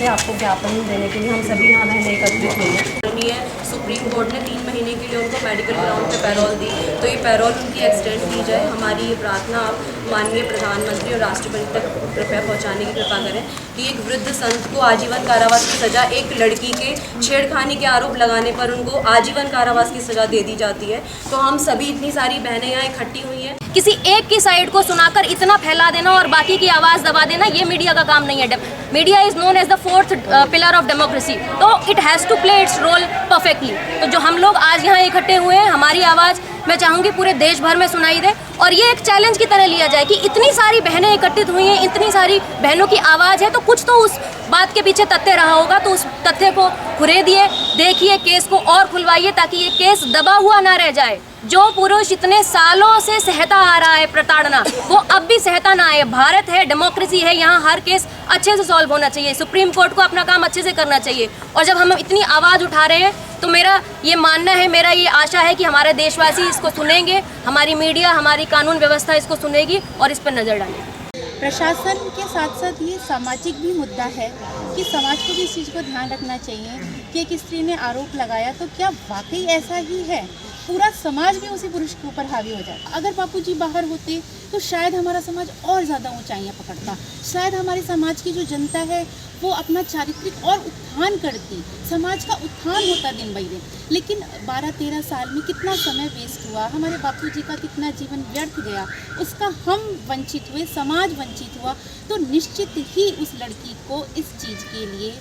थे आपको ज्ञापन देने के लिए। हम सभी यहाँ बहनें एकत्रित हुई हैं। सुप्रीम कोर्ट ने 3 महीने के लिए उनको मेडिकल ग्राउंड पे पैरोल दी, तो ये पैरोल उनकी एक्सटेंड की जाए। हमारी ये प्रार्थना आप माननीय प्रधानमंत्री और राष्ट्रपति तक कृपया पहुँचाने की कृपा करें कि एक वृद्ध संत को आजीवन कारावास की सज़ा, एक लड़की के छेड़खानी के आरोप लगाने पर उनको आजीवन कारावास की सज़ा दे दी जाती है। तो हम सभी इतनी सारी बहनें यहाँ इकट्ठी हुई हैं। किसी एक की साइड को सुनाकर इतना फैला देना और बाकी की आवाज़ दबा देना, ये मीडिया का काम नहीं है। Media is known as the 4th pillar of democracy, तो it has to play its role perfectly. तो जो हम लोग आज यहाँ इकट्ठे हुए हैं, हमारी आवाज़ मैं चाहूँगी पूरे देश भर में सुनाई दे और ये एक चैलेंज की तरह लिया जाए कि इतनी सारी बहनें एकत्रित हुई हैं, इतनी सारी बहनों की आवाज़ है, तो कुछ तो उस बात के पीछे तथ्य रहा होगा। तो उस तथ्य को खुरेदिए, देखिए, केस को और खुलवाइए ताकि ये केस दबा हुआ ना रह जाए। जो पुरुष इतने सालों से सहता आ रहा है प्रताड़ना, वो अब भी सहता ना आए। भारत है, डेमोक्रेसी है, यहाँ हर केस अच्छे से सॉल्व होना चाहिए। सुप्रीम कोर्ट को अपना काम अच्छे से करना चाहिए। और जब हम इतनी आवाज़ उठा रहे हैं तो मेरा ये मानना है, मेरा ये आशा है कि हमारे देशवासी इसको सुनेंगे, हमारी मीडिया, हमारी कानून व्यवस्था इसको सुनेगी और इस पर नज़र डालेगी। प्रशासन के साथ साथ ये सामाजिक भी मुद्दा है कि समाज को भी इस चीज़ को ध्यान रखना चाहिए कि एक स्त्री ने आरोप लगाया तो क्या वाकई ऐसा ही है, पूरा समाज भी उसी पुरुष के ऊपर हावी हो जाता। अगर बापूजी बाहर होते तो शायद हमारा समाज और ज़्यादा ऊंचाइयां पकड़ता, शायद हमारे समाज की जो जनता है वो अपना चारित्रिक और उत्थान करती, समाज का उत्थान होता दिन ब दिन। लेकिन 12-13 साल में कितना समय वेस्ट हुआ, हमारे बापूजी का कितना जीवन व्यर्थ गया, उसका हम वंचित हुए, समाज वंचित हुआ। तो निश्चित ही उस लड़की को इस चीज़ के लिए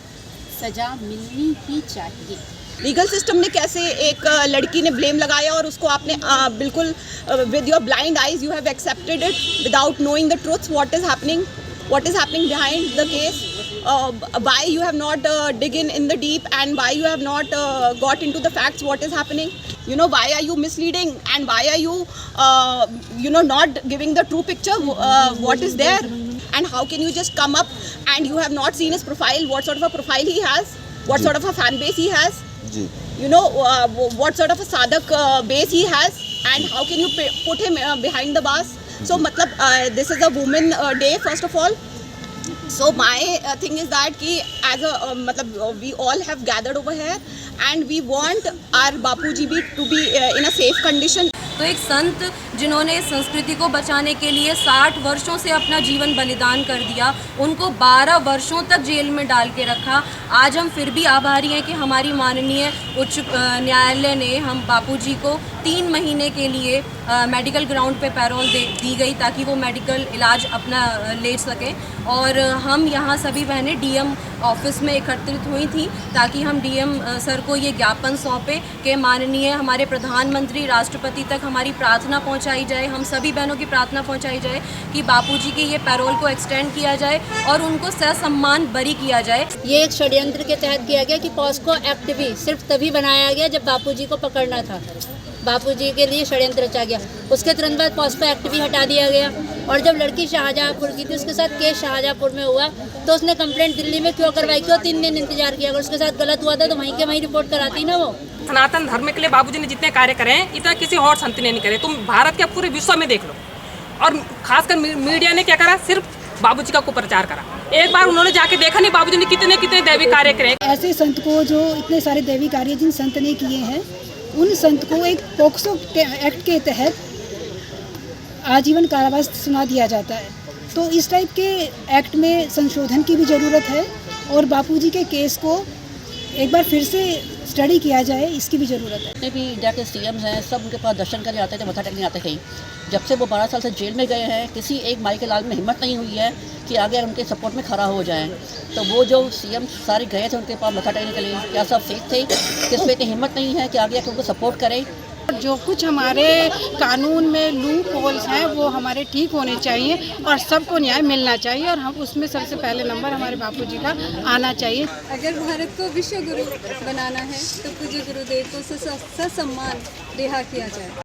सज़ा मिलनी ही चाहिए। लीगल सिस्टम ने कैसे एक लड़की ने ब्लेम लगाया और उसको आपने बिल्कुल with your blind eyes you have accepted it without knowing the truth what is happening behind the case, why you have not dig in the deep and why you have not got into the facts what is happening, why are you misleading and why are you not giving the true picture what is there, and how can you just come up and you have not seen his profile, what sort of a profile he has, what sort of a fan base he has, what sort of a sadak base he has, and how can you put him behind the bars. So this is a women day first of all. So my thing is that ki as a we all have gathered over here and we want our Bapuji to be in a safe condition. तो एक संत जिन्होंने संस्कृति को बचाने के लिए 60 वर्षों से अपना जीवन बलिदान कर दिया, उनको 12 वर्षों तक जेल में डाल के रखा। आज हम फिर भी आभारी हैं कि हमारी माननीय उच्च न्यायालय ने हम बापूजी को 3 महीने के लिए मेडिकल ग्राउंड पे पैरोल दी गई ताकि वो मेडिकल इलाज अपना ले सकें। और हम यहाँ सभी बहनें डीएम ऑफिस में एकत्रित हुई थी ताकि हम डीएम सर को ये ज्ञापन सौंपें कि माननीय हमारे प्रधानमंत्री, राष्ट्रपति तक हमारी प्रार्थना पहुंचाई जाए, हम सभी बहनों की प्रार्थना पहुंचाई जाए कि बापूजी की ये पैरोल को एक्सटेंड किया जाए और उनको ससम्मान बरी किया जाए। ये एक षड्यंत्र के तहत किया गया कि पॉस्को एक्ट भी सिर्फ तभी बनाया गया जब बापूजी को पकड़ना था, बापूजी के लिए षड्यंत्र रचा गया। उसके तुरंत बाद पॉस्को एक्ट भी हटा दिया गया। और जब लड़की शाहजहाँपुर की थी, उसके साथ केस शाहजहाँपुर में हुआ तो उसने कंप्लेंट दिल्ली में क्यों करवाई, क्यों 3 दिन इंतजार किया? अगर उसके साथ गलत हुआ था तो वहीं के वहीं रिपोर्ट कराती ना वो। सनातन धर्म के लिए बाबूजी ने जितने कार्य करे हैं इतना किसी और संत ने नहीं करे। तुम भारत के पूरे विश्व में देख लो, और खासकर मीडिया ने क्या करा, सिर्फ बाबूजी का कुप्रचार करा। एक बार उन्होंने जाके देखा नहीं बाबूजी ने कितने दैवी कार्य करे। ऐसे संत को जो इतने सारे दैवी कार्य जिन संत ने किए हैं, उन संत को एक पॉक्सो एक्ट के तहत आजीवन कारावास सुना दिया जाता है। तो इस टाइप के एक्ट में संशोधन की भी ज़रूरत है और बापूजी के केस को एक बार फिर से स्टडी किया जाए, इसकी भी ज़रूरत है। जितने भी इंडिया के सीएम्स हैं सब उनके पास दर्शन करने आते थे, मत्था टेकने आते कहीं। जब से वो 12 साल से जेल में गए हैं, किसी एक माई के लाल में हिम्मत नहीं हुई है कि आगे उनके सपोर्ट में खड़ा हो जाएं। तो वो जो सीएम सारे गए थे उनके पास मत्था टेकने के लिए, क्या सब फेक थे? किस पे इतनी हिम्मत नहीं है कि आगे आके उनको सपोर्ट करें? जो कुछ हमारे कानून में लूप होल्स हैं वो हमारे ठीक होने चाहिए और सबको न्याय मिलना चाहिए, और हम उसमें सबसे पहले नंबर हमारे बापूजी का आना चाहिए। अगर भारत को विश्व गुरु बनाना है तो पूज्य गुरुदेव को ससम्मान रिहा किया जाए।